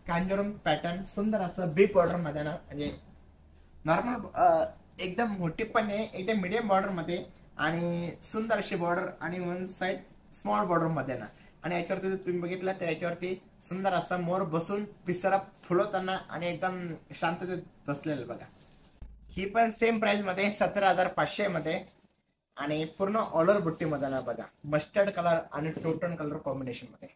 कांजरम pattern सुंदर असं big border मध्ये ना, म्हणजे नॉर्मल एकदम मोठी पण आहे, एकदम मिडियम बॉर्डर मध्ये आणि सुंदर अशी बॉर्डर आणि वन साइड स्मॉल बॉर्डर मध्ये ना. आणि याच्यावरती जर तुम्ही बघितलं तर याच्यावरती सुंदर असा मोर बसून पिसारा फुलवताना आणि एकदम शांततेत बसलेलं बघा. ही पण सेम प्राइस मध्ये 17,500 मध्ये आणि पूर्ण ऑल ओव्हर बुट्टी मध्ये ना बघा. मस्टर्ड कलर आणि टोटन कलर कॉम्बिनेशन मध्ये.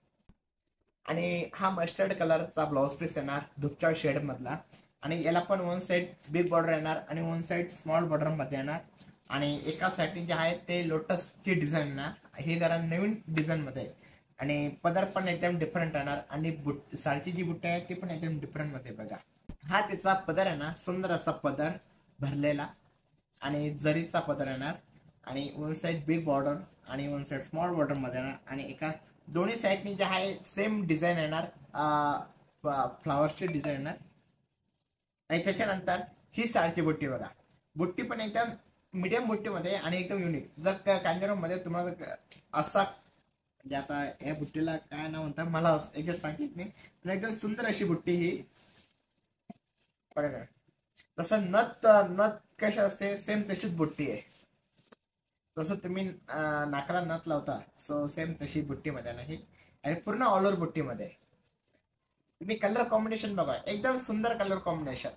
आणि हा मस्टर्ड कलरचा ब्लाउज पीस येणार धुपच्या शेड मधला. आणि याला पण वन साइड बिग बॉर्डर येणार आणि वन साइड स्मॉल बॉर्डर मध्ये येणार. आणि एका साईडने जे आहे ते लोटसची डिझाईन येणार, हे जरा नवीन डिझाईन मध्ये आहे. आणि पदर पण एकदम डिफरंट येणार आणि साडीची जी बुट्टी आहे ती पण एकदम डिफरंट मध्ये बघा. हा त्याचा पदर आहे ना, सुंदर असा पदर भरलेला आणि जरीचा पदर येणार आणि वन साइड बिग बॉर्डर आणि वन साइड स्मॉल बॉर्डर मध्ये येणार. आणि एका दोन्ही साईडनी जे आहे सेम डिझाईन येणार, फ्लावर्सची डिझाईन येणार. आणि त्याच्यानंतर ही साडीची बुट्टी बघा. बुट्टी पण एकदम मीडियम बुट्टीमध्ये आणि एकदम युनिक. जर कांजीवरम मध्ये तुम्हाला असा, म्हणजे आता या बुट्टीला काय नाव म्हणतात मला एकदम सांगित नाही, पण एकदम सुंदर अशी बुट्टी ही बघा. तसं नथ नथ कशी असते सेम तशीच बुट्टी आहे. तसं तुम्ही नाकाला नथ लावता सो सेम तशी बुट्टी मध्ये नाही. आणि पूर्ण ऑल ओव्हर बुट्टी मध्ये तुम्ही कलर कॉम्बिनेशन बघा, एकदम सुंदर कलर कॉम्बिनेशन.